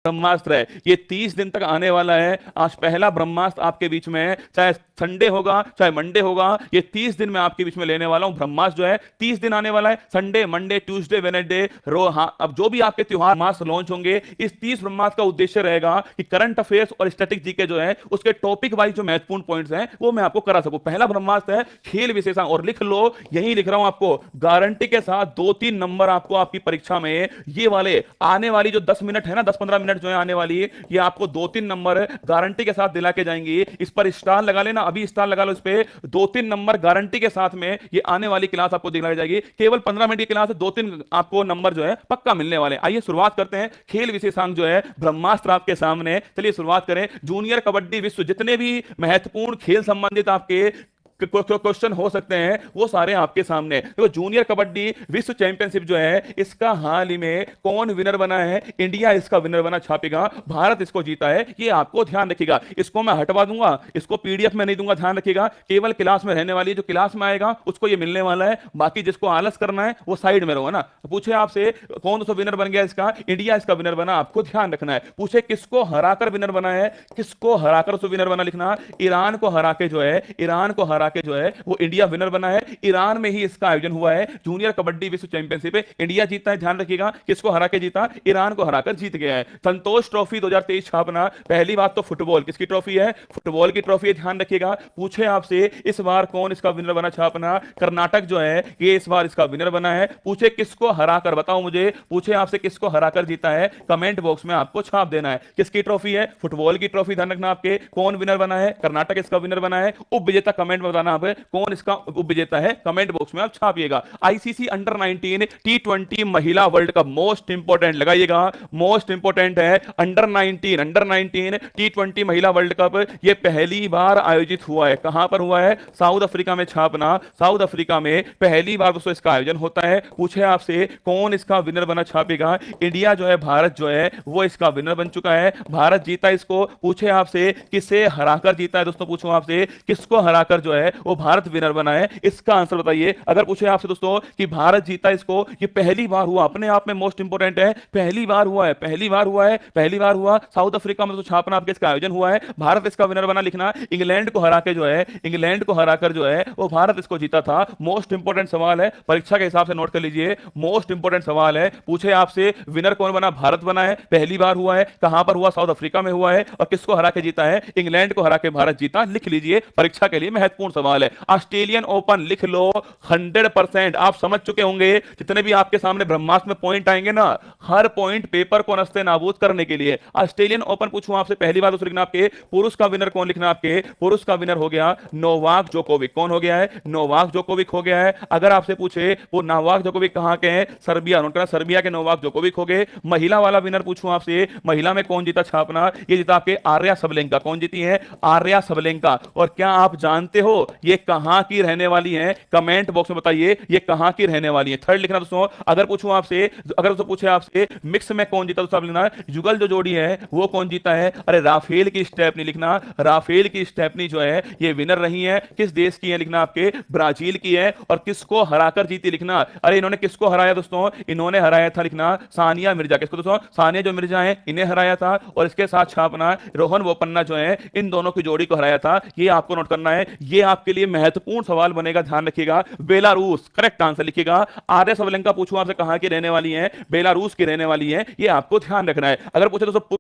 ब्रह्मास्त्र है, ये 30 दिन तक आने वाला है। आज पहला ब्रह्मास्त्र आपके बीच में है, चाहे संडे होगा चाहे मंडे होगा, ये 30 दिन में आपके बीच में लेने वाला हूं। ब्रह्मास्त्र जो है 30 दिन आने वाला है, संडे मंडे ट्यूसडे वेडनेसडे रो। हाँ, अब जो भी आपके त्योहार ब्रह्मास्त्र लॉन्च होंगे, इस 30 ब्रह्मास्त्र का उद्देश्य रहेगा कि करंट अफेयर्स और स्टैटिक जीके जो है उसके टॉपिक वाइज जो महत्वपूर्ण पॉइंट्स हैं वो मैं आपको करा सकूं। पहला ब्रह्मास्त्र है खेल विशेषांक, और लिख लो, यही लिख रहा हूं आपको, गारंटी के साथ 2-3 नंबर आपको आपकी परीक्षा में ये वाले आने वाली जो 10 मिनट है ना, 10-15 मिनट जो है आने वाली, ये आपको 2-3 नंबर गारंटी के साथ दिला के जाएंगे। इस पर स्टार लगा लेना, अभी स्टार लगा लो इस पे। 2-3 नंबर गारंटी के साथ में ये आने वाली क्लास आपको दिलाई जाएगी। केवल 15 मिनट की क्लास है, 2-3 आपको नंबर जो है पक्का मिलने वाले। आइए शुरुआत करते हैं। खेल विशेषांक जो है ब्रह्मास्त्र आपके सामने, चलिए शुरुआत करें। जूनियर कबड्डी विश्व, जितने भी महत्वपूर्ण खेल संबंधित आपके क्वेश्चन हो सकते हैं वो सारे आपके सामने। देखो, जूनियर कबड्डी विश्व चैंपियनशिप जो है इसका हाल ही में कौन विनर बना है? इंडिया इसका विनर बना, छापेगा, भारत इसको जीता है। ये आपको ध्यान रखिएगा, इसको मैं हटवा दूंगा, इसको पीडीएफ में नहीं दूंगा, ध्यान रखिएगा। केवल क्लास में रहने वाली, जो क्लास में आएगा उसको ये मिलने वाला है। बाकी जिसको आलस करना है वो साइड में रहो ना। पूछे आपसे कौन सा विनर बन गया इसका? इंडिया इसका विनर बना, आपको ध्यान रखना है। पूछे किसको हराकर विनर बना है, किसको हराकर उसको विनर बना, लिखना ईरान को हरा के जो है, ईरान को हरा के जो है वो इंडिया विनर बना है। ईरान में ही इसका आयोजन हुआ है। जूनियर कबड्डी विश्व चैंपियनशिप इंडिया जीता है, ध्यान रखिएगा। किसको हरा के जीता? ईरान को हराकर जीत गया है। संतोष ट्रॉफी 2023 छापना। पहली बात तो फुटबॉल, किसकी ट्रॉफी है? फुटबॉल की ट्रॉफी है, ध्यान रखिएगा। पूछे आपसे इस बार कौन इसका विनर बना, छापना। कर्नाटक जो है ये इस बार इसका विनर बना है। पूछे किसको हराकर, बताओ मुझे, पूछे आपसे किसको हराकर जीता है, कमेंट बॉक्स में आपको छाप देना है। किसकी ट्रॉफी है? फुटबॉल की ट्रॉफी, ध्यान रखना आपके। कौन विनर बना है? कर्नाटक इसका विनर बना है। उप विजेता कमेंट में बताना आप कौन इसका उप विजेता है, कमेंट बॉक्स में आप छापिएगा। आईसीसी अंडर 19 T20 महिला वर्ल्ड कप, मोस्ट इंपोर्टेंट लगाइएगा, मोस्ट इंपोर्टेंट है। अंडर 19 T20 महिला वर्ल्ड कप ये पहली बार आयोजित हुआ है। कहां पर हुआ है? साउथ अफ्रीका में, छापना। साउथ अफ्रीका में पहली बार दोस्तों इसका आयोजन होता है। पूछे आपसे कौन इसका विनर बना, छापेगा। इंडिया जो है, भारत जो है वो इसका विनर बन चुका है, भारत जीता इसको। पूछे आपसे किसे हराकर जीता है दोस्तों, पूछो आपसे किसको हराकर जो है वो भारत विनर बना है, इसका आंसर बताइए। अगर पूछे आपसे दोस्तों कि भारत जीता इसको, ये पहली बार हुआ, अपने आप में मोस्ट इंपोर्टेंट है, पहली बार हुआ है, पहली बार हुआ है, पहली बार हुआ। साउथ अफ्रीका में तो छापना आपके इसका आयोजन हुआ है, भारत इसका विनर बना, लिखना। इंग्लैंड को हरा के जो है, इंग्लैंड को हराकर जो है वो भारत इसको जीता था। मोस्ट इंपोर्टेंट सवाल है, परीक्षा के हिसाब से नोट कर लीजिए, मोस्ट इंपोर्टेंट सवाल है। पूछे आपसे विनर कौन बना, भारत बना है, पहली बार हुआ है, कहां पर हुआ? साउथ अफ्रीका में हुआ है। और किसको हरा के जीता है? इंग्लैंड को हरा के भारत जीता, लिख लीजिए, परीक्षा के लिए महत्वपूर्ण सवाल है। ऑस्ट्रेलियन ओपन, लिख लो, 100% आप समझ चुके होंगे। जितने भी आपके सामने ब्रह्मास्त्र में पॉइंट आएंगे ना, हर पॉइंट पेपर को नस्ते नाबूद करने के लिए। ऑस्ट्रेलियन ओपन पूछूं आपसे, पहली बार लिखना आपके, पुरुष का विनर कौन, लिखना आपके। पुरुष का विनर हो गया नोवाक जोकोविक। कौन हो गया है? नोवाक जोकोविक हो गया है। अगर आपसे पूछे वो नोवाक जोकोविक कहां के हैं, सर्बिया, नोट करना, सर्बिया के नोवाक जोकोविक हो गए। महिला वाला विनर पूछूं आपसे, महिला में कौन जीता, छापना। ये जीता आपके आर्या सबलेंका। कौन जीती है? आर्या सबलेंका। और क्या आप जानते हो ये कहां की रहने वाली है? कमेंट बॉक्स में बताइए ये कहां की रहने वाली है। थर्ड लिखना दोस्तों। अगर पूछूं आपसे, अगर दोस्तों पूछे आपसे मिक्स में कौन जीता, दोस्तों लिखना जुगल जो जोड़ी है वो कौन जीता है। अरे राफेल की स्टेफनी, लिखना, राफेल की स्टेफनी जो है ये विनर रही है। किस देश की है, लिखना आपके, ब्राजील की है। और किसको हराकर जीती, लिखना। अरे इन्होंने किसको हराया दोस्तों? इन्होंने हराया था, लिखना, सानिया मिर्जा। किसको दोस्तों? सानिया जो मिर्जा है इन्हें हराया था। और इसके साथ छापना रोहन बोपन्ना जो है, इन दोनों की जोड़ी को हराया था। ये आपको नोट करना है, ये आपके लिए महत्वपूर्ण सवाल बनेगा, ध्यान रखिएगा। बेलारूस, करेक्ट आंसर लिखिएगा। आर्या सबलेंका पूछूं आपसे कहां की रहने वाली है, बेलारूस की रहने वाली है, ये आपको ध्यान रखना है। अगर पूछे तो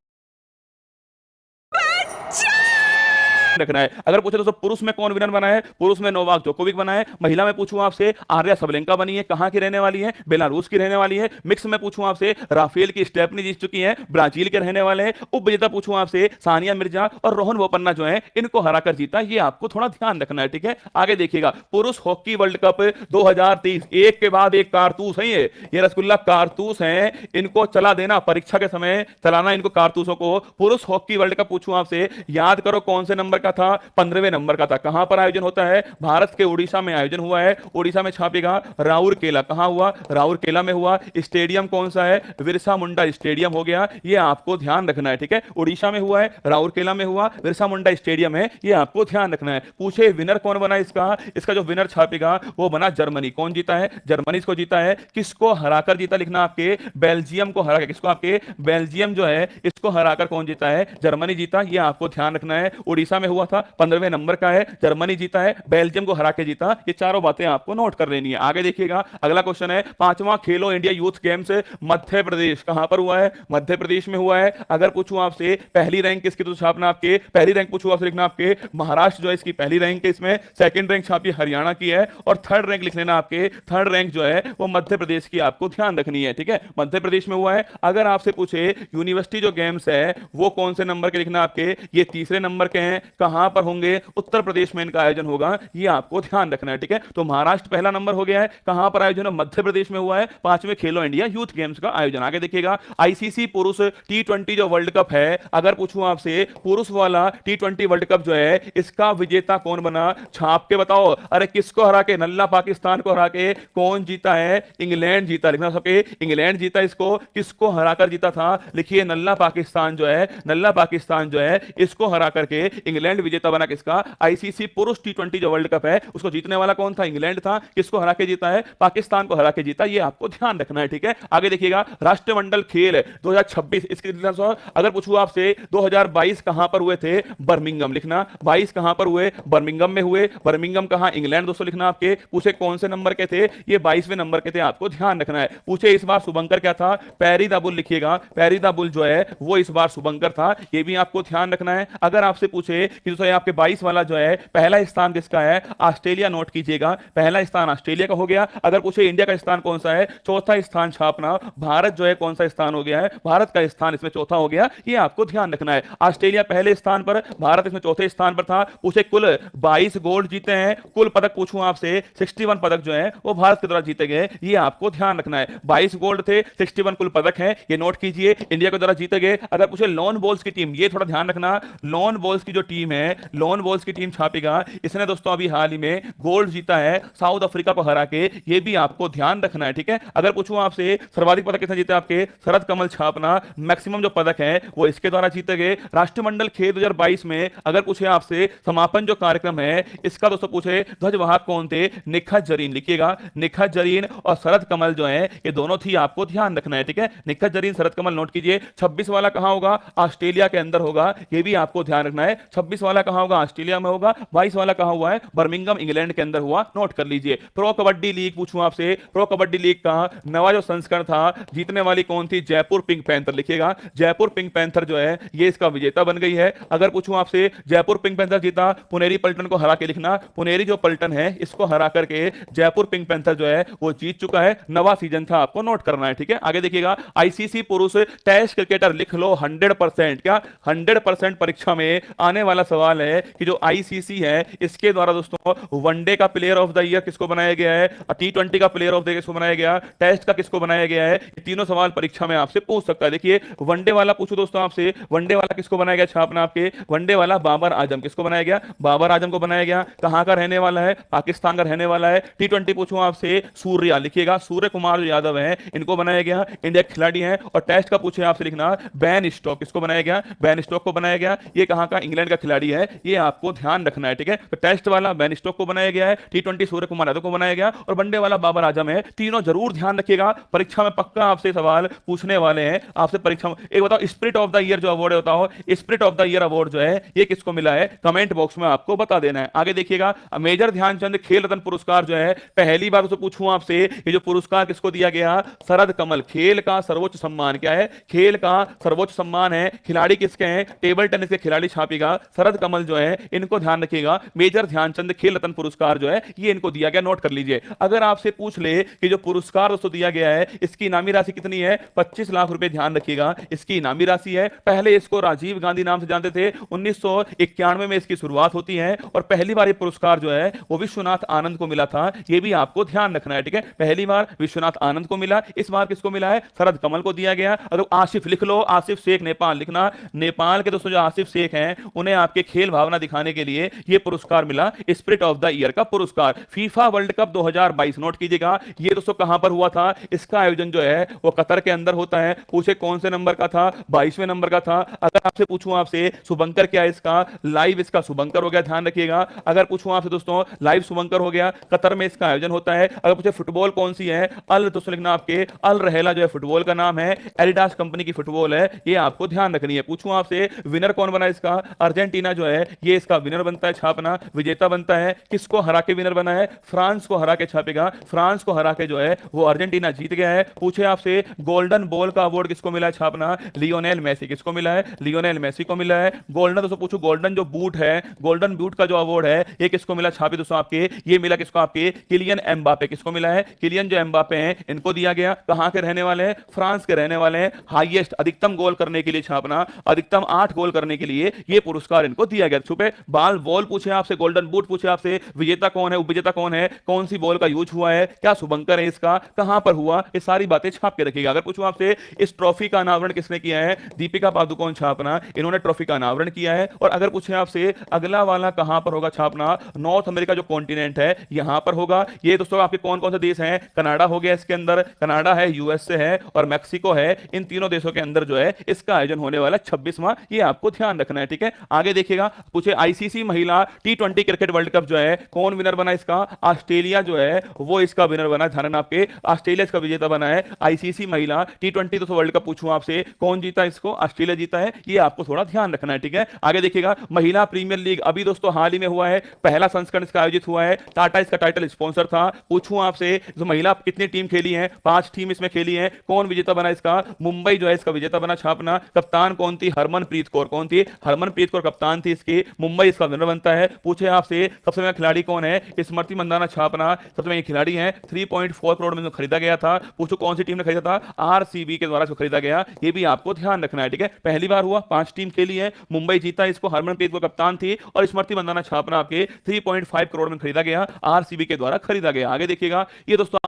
रखना है। अगर पूछे तो पुरुष में कौन विनर बना है, पुरुष में नोवाक जोकोविक बना है। महिला में पूछूं आपसे आर्या सबलेंका बनी है, कहां की रहने वाली है, बेलारूस की रहने वाली है। मिक्स में पूछूं आपसे राफेल की स्टेफनी जीत चुकी है, ब्राजील के रहने वाले हैं। उप विजेता पूछूं आपसे सानिया मिर्जा और रोहन बोपन्ना जो है इनको हराकर जीता, ये आपको थोड़ा ध्यान रखना है, ठीक है। आगे देखिएगा, पुरुष हॉकी वर्ल्ड कप 2023, एक के बाद एक कारतूस है, ये रसगुल्ला कारतूस है, इनको चला देना, परीक्षा के समय चलाना इनको कारतूसों को। पुरुष हॉकी वर्ल्ड कप पूछूं आपसे, याद करो कौन से नंबर का था, 15वें नंबर का था। कहां पर आयोजन होता है? भारत के उड़ीसा में आयोजन हुआ है। उड़ीसा में छापेगा राउरकेला। कहां हुआ? राउरकेला में हुआ। स्टेडियम कौन सा है? बिरसा मुंडा स्टेडियम हो गया। ये आपको ध्यान रखना है, ठीक है। उड़ीसा में हुआ है, राउरकेला में हुआ, बिरसा मुंडा स्टेडियम है, ये आपको ध्यान रखना है। पूछे विनर कौन बना इसका? इसका जो विनर छापेगा वो बना जर्मनी। कौन जीता है? जर्मनी इसको जीता है। किसको हराकर जीता लिखना आपके? बेल्जियम को हरा के। किसको? आपके बेल्जियम जो है इसको हराकर कौन जीता है? जर्मनी जीता। ये आपको ध्यान रखना है। उड़ीसा में हुआ था, 15वें नंबर का है, जर्मनी जीता है, बेल्जियम को हरा के जीता। ये चारों बातें आपको नोट कर लेनी है। आगे देखिएगा, अगला क्वेश्चन है 5वां खेलो India youth games Madhya Pradesh कहां पर हुआ है? मध्य प्रदेश में हुआ है। अगर पूछूं आपसे पहली रैंक किसकी, तो छापना आपके पहली रैंक पूछूं आपसे लिखना आपके महाराष्ट्र जो है इसकी पहली रैंक है, इसमें सेकंड रैंक छापी हरियाणा की है, और थर्ड रैंक लिख लेना आपके थर्ड रैंक जो है वो मध्य प्रदेश की आपको ध्यान रखनी है, ठीक है। मध्य प्रदेश में हुआ है। अगर आपसे पूछे यूनिवर्सिटी जो गेम्स है वो कौन से नंबर के लिखना आपके? ये तीसरे नंबर के हैं। कहां पर होंगे? उत्तर प्रदेश में इनका आयोजन होगा, ये आपको ध्यान रखना है, ठीक है। तो महाराष्ट्र पहला नंबर हो गया है। कहां पर आयोजन है? मध्य प्रदेश में हुआ है। 5वें खेलो इंडिया यूथ गेम्स का आयोजन। आगे देखिएगा, आईसीसी पुरुष T20 जो वर्ल्ड कप है, अगर पूछूं आपसे पुरुष वाला T20 वर्ल्ड कप जो है इसका विजेता कौन बना? छाप के बताओ। अरे किसको हरा के? नल्ला पाकिस्तान को हरा के कौन जीता है? इंग्लैंड जीता। लिखना सबके इंग्लैंड जीता। इसको किसको हराकर जीता था? लिखिए नल्ला पाकिस्तान जो है, नल्ला पाकिस्तान जो है इसको हरा करके इंग्लैंड विजेता बना। किसका? आईसीसी पुरुष T20 जो वर्ल्ड कप है उसको जीतने वाला कौन था? इंग्लैंड था। किसको हरा के जीता है? पाकिस्तान को हरा के जीता। ये आपको ध्यान रखना है, ठीक है। आगे देखिएगा, राष्ट्रमंडल खेल 2026 इसके अगर पूछूं आपसे 2022 कहां पर हुए थे? बर्मिंगम। लिखना 22 कहां पर हुए? बर्मिंगम में हुए। बर्मिंगम कहां? इंग्लैंड दोस्तों लिखना आपके। पूछे कौन से नंबर के थे? ये 22वें नंबर के थे, आपको ध्यान रखना है। पूछे इस बार शुभंकर क्या था? पैरी द बुल। लिखिएगा पैरी द बुल जो है वो इस बार शुभंकर था, ये भी आपको ध्यान रखना है। अगर आपसे पूछे कि दोस्तों आपके 22 वाला जो है पहला स्थान किसका है? ऑस्ट्रेलिया। नोट कीजिएगा पहला स्थान ऑस्ट्रेलिया का हो गया। अगर पूछे इंडिया का स्थान कौन सा है? चौथा स्थान छापना। भारत जो है कौन सा स्थान हो गया है? भारत का स्थान इसमें चौथा हो गया, ये आपको ध्यान रखना है। ऑस्ट्रेलिया पहले स्थान पर, भारत इसमें चौथे स्थान पर था। पूछे कुल 22 गोल्ड जीते हैं, कुल पदक पूछूं आपसे 61 पदक जो है वो भारत के द्वारा जीते गए, ये आपको ध्यान रखना है। 22 गोल्ड थे, 61 कुल पदक हैं, ये नोट कीजिए, इंडिया के द्वारा जीते गए। अगर पूछे लॉन बॉल्स की टीम, ये थोड़ा ध्यान रखना, लॉन बॉल्स की जो टीम है, लॉन बॉल्स की टीम छापेगा, इसने दोस्तों अभी हाल ही में गोल्ड जीता है साउथ अफ्रीका को हरा के, ये भी आपको ध्यान रखना है, ठीक है। अगर पूछूं आपसे सर्वाधिक पदक किसने जीते? आपके शरद कमल छापना, मैक्सिमम जो पदक है वो इसके द्वारा जीते गए। राष्ट्रमंडल खेल 2022 में अगर पूछे आपसे समापन जो कार्यक्रम है इसका दोस्तों पूछे ध्वजवाहक कौन थे? निखत जरीन। लिखिएगा निखत जरीन और शरद कमल जो है ये दोनों थी, आपको ध्यान रखना है, ठीक है। निखत जरीन, शरद कमल नोट कीजिए। 26 वाला कहां होगा? ऑस्ट्रेलिया के अंदर होगा, ये भी आपको ध्यान रखना है। 26 वाला कहां होगा? ऑस्ट्रेलिया में होगा। 22 वाला कहां हुआ है? बर्मिंघम इंग्लैंड के अंदर हुआ, नोट कर लीजिए। प्रो कबड्डी लीग पूछूं आपसे, प्रो कबड्डी लीग का नवा जो संस्करण था, जीतने वाली कौन थी? Jaipur pink panther. लिखिएगा जयपुर पिंक पैंथर जो है ये इसका विजेता बन गई है। अगर पूछूं आपसे जयपुर पिंक पैंथर जीता, पुनेरी पलटन को हरा के लिखना, पुनेरी जो पलटन है इसको हरा करके जयपुर पिंक पैंथर जो है वो जीत चुका है। नवा सीजन था, आपको नोट करना है, ठीक है। आगे देखिएगा, आईसीसी पुरुष टेस्ट क्रिकेटर, लिख लो 100%, क्या 100% परीक्षा में आने वाला सवाल है कि जो आईसीसी है इसके द्वारा दोस्तों वनडे का प्लेयर ऑफ द ईयर किसको बनाया गया है, T20 का प्लेयर ऑफ द ईयर किसको बनाया गया, टेस्ट का किसको बनाया गया है, ये तीनों सवाल परीक्षा में आपसे पूछ सकता है। देखिए वनडे वाला पूछो दोस्तों आपसे, वनडे वाला किसको बनाया गया? छापना आपके वनडे वाला बाबर आजम। किसको बनाया गया? बाबर आजम को बनाया गया। कहां का रहने वाला है? पाकिस्तान का रहने वाला है। T20 पूछूं आपसे सूर्या, लिखिएगा सूर्य कुमार यादव है, इनको बनाया गया, इंडिया के खिलाड़ी हैं। और टेस्ट का पूछे आपसे लिखना बैन स्टॉक, किसको बनाया गया? बैन स्टॉक को बनाया गया, ये कहां का? इंग्लैंड का खिलाड़ी है, ये आपको ध्यान रखना है, ठीक है। तो टेस्ट वाला बैन स्टॉक को बनाया गया है, T20 सूर्य कुमार यादव को बनाया गया, और वनडे वाला बाबर आजम है। तीनों जरूर ध्यान रखिएगा, परीक्षा में पक्का आपसे सवाल पूछने वाले हैं। आपसे परीक्षा में एक बताओ, स्पिरिट ऑफ द ईयर जो अवार्ड होता हो, spirit of the year award जो है ये किसको मिला है? कमेंट बॉक्स में आपको बता देना है। आगे देखिएगा, मेजर ध्यानचंद खेल रत्न पुरस्कार जो है पहली बार तो पूछूं आपसे, ये जो पुरस्कार किसको दिया गया? शरद कमल। खेल का सर्वोच्च सम्मान क्या है? खेल का सर्वोच्च सम्मान है। खिलाड़ी किसके हैं? टेबल टेनिस के खिलाड़ी छापेगा शरद कमल जो है, इनको ध्यान रखिएगा। मेजर ध्यानचंद खेल रत्न पुरस्कार जो है ये इनको दिया गया, नोट कर लीजिए। अगर आपसे पूछ ले कि जो पुरस्कार दोस्तों दिया गया है इसकी इनामी राशि कितनी है? 25 लाख रुपए, ध्यान रखिएगा इसकी इनामी राशि है। पहले इसको राजीव गांधी नाम से जानते थे, 1991 में इसकी शुरुआत होती है, और पहली बार ये पुरस्कार जो है वो विश्वनाथ आनंद को मिला था, ये भी आपको ध्यान रखना है, ठीक है। पहली बार विश्वनाथ आनंद को मिला, इस बार किसको मिला है? शरद कमल को दिया गया। अगर आसिफ लिख लो, आसिफ शेख नेपाल लिखना, नेपाल के दोस्तों जो आसिफ शेख हैं उन्हें आपके आपके खेल भावना दिखाने के लिए यह पुरस्कार मिला, स्पिरिट ऑफ द ईयर का पुरस्कार। फीफा वर्ल्ड कप 2022, नोट कीजिएगा ये दोस्तों कहां पर हुआ था, इसका आयोजन जो है वो कतर के अंदर होता है। पूछे कौन से नंबर का था, 22वें नंबर का था। अगर आपसे पूछूं आपसे शुभंकर क्या है इसका, लाइव इसका शुभंकर हो गया, ध्यान रखिएगा। अगर पूछूं आपसे दोस्तों लाइव शुभंकर हो गया, कतर में इसका आयोजन होता है। अगर पूछे फुटबॉल कौन सी है, अल दोस्तों लिखना आपके अल रहेला जो है फुटबॉल का नाम है, एडिडास कंपनी की फुटबॉल है, ये आपको ध्यान रखनी है। पूछूं आपसे विनर कौन बना इसका, अर्जेंटीना जो है ये इसका विनर बनता है, छापना विजेता बनता है। किसको हरा के विनर बना है, फ्रांस को हरा के छापेगा, फ्रांस को हरा के जो है वो अर्जेंटीना जीत गया है। पूछे आपसे गोल्डन बॉल का अवार्ड किसको मिला है, छापना लियोनेल मेसी, किसको मिला है, लियोनेल मेसी को मिला है। गोल्डन दोस्तों पूछो गोल्डन जो बूट है, गोल्डन बूट का जो अवार्ड है ये किसको मिला, छापे दोस्तों आपके ये मिला किसको, आपके किलियन एम्बापे, किसको मिला है, किलियन जो एम्बापे हैं इनको दिया गया। कहां के रहने वाले हैं, फ्रांस के रहने वाले हैं। हाईएस्ट अधिकतम गोल करने के लिए छापना, अधिकतम 8 गोल करने के लिए ये पुरस्कार इनको दिया गया। छुपे बाल बॉल पूछे आपसे, गोल्डन बूट पूछे आपसे, विजेता कौन है, उपविजेता कौन है, कौन सी बॉल का यूज हुआ है, क्या शुभंकर है इसका, कहां पर हुआ, ये सारी बातें छाप के रखिएगा। अगर पूछूं आपसे इस ट्रॉफी का अनावरण किसने किया है, दीपिका पादुकोण छापना, इन्होंने ट्रॉफी का अनावरण किया है। और अगर पूछे आपसे अगला वाला कहां पर होगा, छापना नॉर्थ अमेरिका जो कॉन्टिनेंट है यहां पर होगा। ये दोस्तों आपके कौन कौन से देश हैं, कनाडा हो गया इसके अंदर, कनाडा है, यूएसए है और मैक्सिको है। इन तीनों देशों के अंदर जो है इसका आयोजन होने वाला 26वां, ये आपको ध्यान रखना है, ठीक है। आगे देखिएगा, पूछे आईसीसी महिला टी20 क्रिकेट वर्ल्ड कप जो है कौन विनर बना इसका, ऑस्ट्रेलिया जो है वो इसका विनर बना, ध्यान आपके ऑस्ट्रेलिया इसका विजेता बना है। आईसीसी महिला टी20 दोस्तों वर्ल्ड कप पूछूं आपसे कौन जीता इसको, ऑस्ट्रेलिया जीता है, ये आपको थोड़ा ध्यान रखना है, ठीक है। आगे देखिएगा महिला प्रीमियर लीग अभी दोस्तों हाल ही में हुआ है, पहला संस्करण इसका आयोजित हुआ है, टाटा इसका टाइटल स्पॉन्सर था। पूछूं आपसे जो महिला कितनी टीम खेली है, 5 टीम इसमें खेली है, कौन विजेता बना इसका, मुंबई जो है इसका विजेता बना, छापना। कप्तान कौन थी, हरमनप्रीत कौर, कौन थी, हरमनप्रीत कौर कप्तान थी इसकी, मुंबई इसका विनर बनता है। पूछे आपसे सबसे महंगा खिलाड़ी कौन है, स्मृति मंदाना, छापना सबसे महंगे खिलाड़ी हैं, 3.4 करोड़ में खरीदा गया था। पूछो कौन सी टीम ने खरीदा था, आरसीबी के द्वारा इसको खरीदा गया, ये भी आपको ध्यान रखना है, ठीक है। पहली बार हुआ, 5 टीम खेली है, मुंबई जीता इसको, हरमनप्रीत कौर कप्तान थी और स्मृति मंदाना छापना आपके 3.5 करोड़ में खरीदा गया, आरसीबी के द्वारा खरीदा गया। आगे देखिएगा ये दोस्तों